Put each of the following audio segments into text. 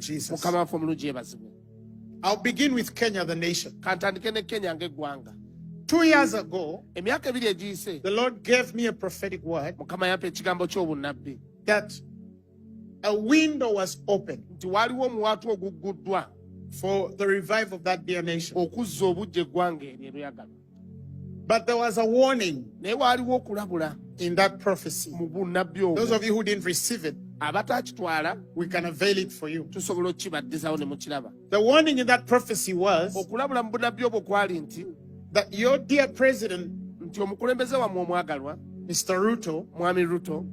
Jesus. mukama I'll begin with Kenya, the nation. kantandike ne Kenya ng'eggwanga. 2 years ago, Emyaka ebiri egiyise the Lord gave me a prophetic word mukama yampa ekigambo ky'obunnabbi that a window was open nti waaliwo omuwaatu ogugguddwa for the revival of that dear nation. okuzza obujja eggwanga eryo eryagalwa. But there was a warning naye waaliwo okulabula in that prophecy. mu bunnabbi Those obwo. of you who didn't receive it, Abatakitwala we can avail it for you. tusobola okukibaddizawo ne mukiraba. The warning in that prophecy was Okulabula mu bunnabbi obwo kwali nti that your dear president, nti omukulembeze wammwe omwagalwa Mr. Ruto, mwami Ruto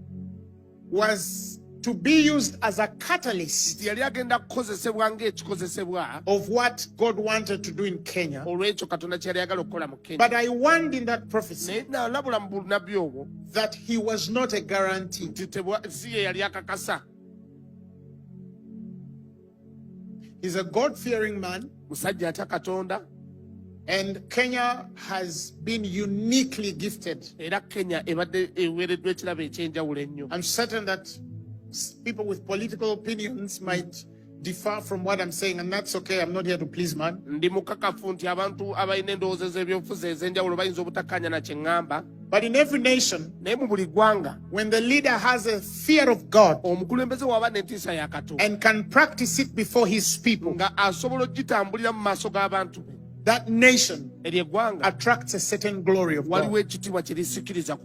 was to be used as a catalyst nti yali agenda kukozesebwa ng'ekikozesebwa of what God wanted to do in Kenya. olw'ekyo Katonda kye yali ayagala okukola mu Kenya. But I warned in that prophecy naye nalabula mu bunnabbi obwo that he was not a guarantee. nti si ye yali akakasa. He's a God-fearing man, Musajja atya Katonda and Kenya has been uniquely gifted. era Kenya ebadde eweereddwa ekirabo ekyenjawulo ennyo. I'm certain that people with political opinions might differ from what I'm saying, and that's okay. I'm not here to please man. Ndi mukakafu nti abantu abalina endowooza ez'ebyobufuzi ez'enjawulo bayinza obutakkanya na kye ŋŋamba. But in every nation, naye mu buli ggwanga when the leader has a fear of God omukulembeze waba n'entiisa ya Katonda and can practice it before his people, nga asobola okugitambulira mu maaso g'abantu be, that nation eryo eggwanga attracts a certain glory of waliwo God. ekitiibwa kye lisikiriza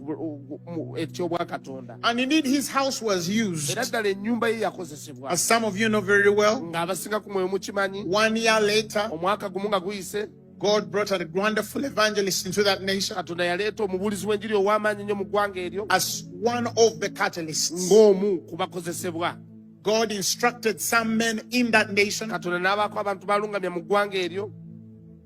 eky'obwa Katonda. And indeed, his house was used, era ddala ennyumba ye yakozesebwa. as some of you know very well. ng'abasinga ku mwe mukimanyi 1 year later, omwaka gumu nga guyise God brought a wonderful evangelist into that nation Katonda yaleeta omubuulizi w'enjiri ow'amaanyi ennyo mu ggwanga eryo as one of the catalysts. ng'omu ku bakozesebwa. God instructed some men in that nation Katonda n'abaako abantu balungamya mu ggwanga eryo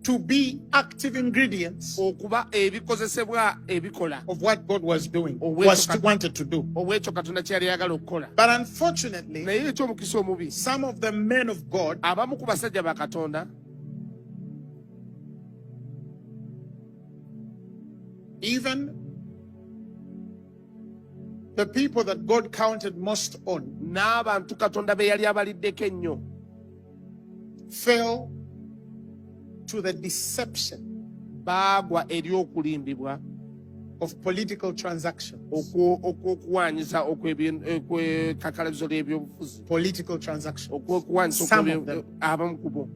to be active ingredients okuba ebikozesebwa ebikola of what God was doing, Obwekyo wanted to do. obw'ekyo Katonda kye yali ayagala okukola. But unfortunately, naye eky'omukisa omubi, some of the men of God abamu ku basajja ba Katonda even the people that God counted most on n'abantu Katonda be yali abaliddeko ennyo fell to the deception baagwa eri okulimbibwa of political transactions. okw'okuwaanyiza okw'ekakalabizo ly'ebyobufuzi, Political transactions. okw'okuwaanyisa Some of them. abamu ku bo.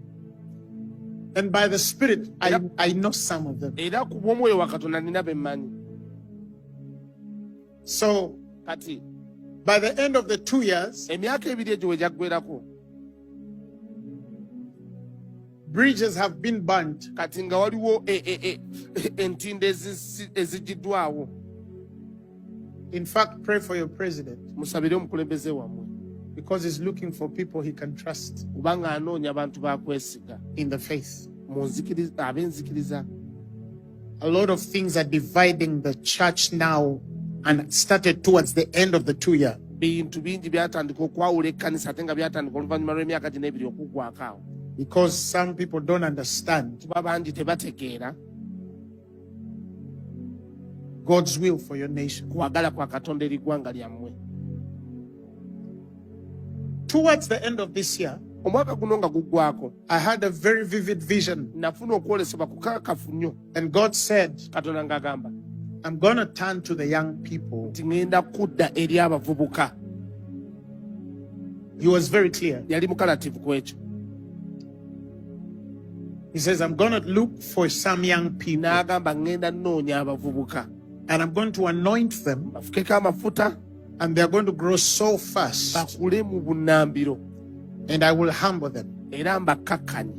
And by the Spirit, I know some of them. era ku bw'omwoyo wa Katonda nina be mmanyi. So, Kati by the end of the 2 years, emyaka ebiri egyo we gyaggwerako, bridges have been burnt. kati nga waliwo entindo ezigiddwawo. In fact, pray for your president Musabire omukulembeze wammwe because he's looking for people he can trust kubanga anoonya abantu bakwesiga in the faith. ab'enzikiriza. A lot of things are dividing the church now and started towards the end of the 2 year. bintu bingi byatandika okwawula ekkanisa ate nga byatandika oluvannyuma lw'emyaka gino ebiri okuggwako awo, Because some people don't understand kuba bangi tebategeera God's will for your nation. kwagala kwa Katonda eri ggwanga lyammwe. Towards the end of this year, Omwaka guno nga guggwako, I had a very vivid vision, nafuna okwolesebwa kukakafu nnyo. and God said, Katonda ng'agamba I'm going to turn to the young people. nti ŋŋenda kudda eri abavubuka. He was very clear. Yali mukalativu ku ekyo. He says, I'm going to look for some young people N'agamba ŋŋenda nnoonya abavubuka, and I'm going to anoint them, bafukeko amafuta and they're going to grow so fast, bakule mu bunnambiro and I will humble them. era mbakkakkanye.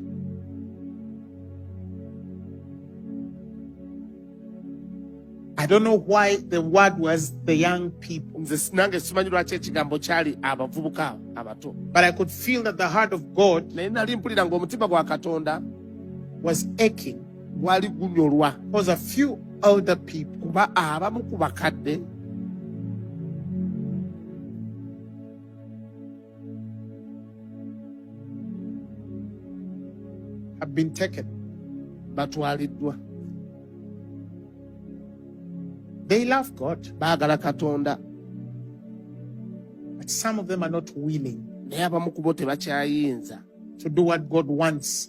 I don't know why the word was the young people, Nze nange simanyi lwaki ekigambo kyali abavubuka abato, but I could feel that the heart of God naye nali mpulira ng'omutima gwa Katonda was aching gwali gunyolwa because a few older people kuba abamu ku bakadde have been taken. batwaliddwa. They love God, Baagala Katonda but some of them are not willing. naye abamu ku bo tebakyayinza to do what God wants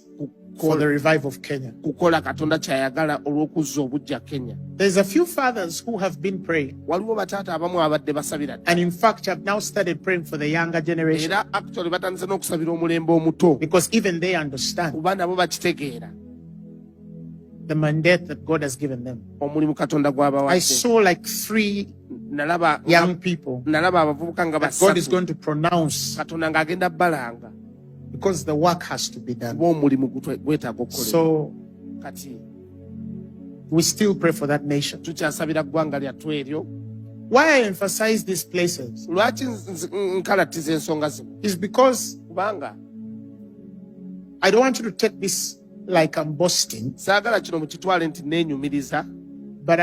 for the revival of Kenya. kukola Katonda kyayagala olw'okuzza obujja Kenya. There's a few fathers who have been praying, Waliwo bataata abamu abadde basabira and in fact have now started praying for the younger generation, era actually batandise n'okusabira omulembe omuto because even they understand kuba nabo bakitegeera the mandate that God has given them. omulimu Katonda I gw'abawadde. saw like 3 Nalaba young people abavubuka nga that God is basatu going to pronounce, Katonda ng'agenda balanga because the work has to be done. kuba omulimu gwetaaga okukolebwa. So Kati we still pray for that nation. tukyasabira ggwanga lyattu eryo. Why I emphasize these places Lwaki nkalattiza ensonga zino? is because Kubanga I don't want you to take this like I'm boasting, saagala kino mukitwale nti neenyumiriza, but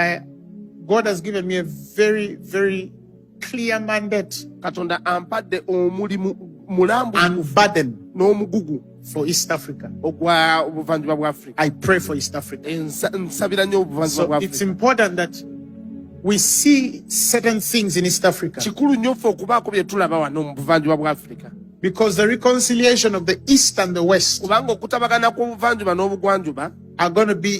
God has given me a very, very clear mandate Katonda ampadde omulimu mulambu and burden n'omugugu for East Africa. ogwa obuvanjuba bwa Africa. I pray for East Africa. Nsabira nnyo obuvanjuba So bwa it's Africa. important that we see certain things in East Africa, Kikulu nnyo ffe okubaako bye tulaba wano mu buvanjuba bwa Africa. because the reconciliation of the East and the West Kubanga okutabagana kw'obuvanjuba n'obugwanjuba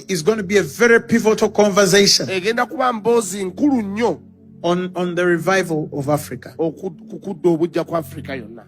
is going to be a very pivotal conversation egenda kuba mboozi nkulu nnyo on the revival of Africa. kukudda obujja kwa Africa yonna.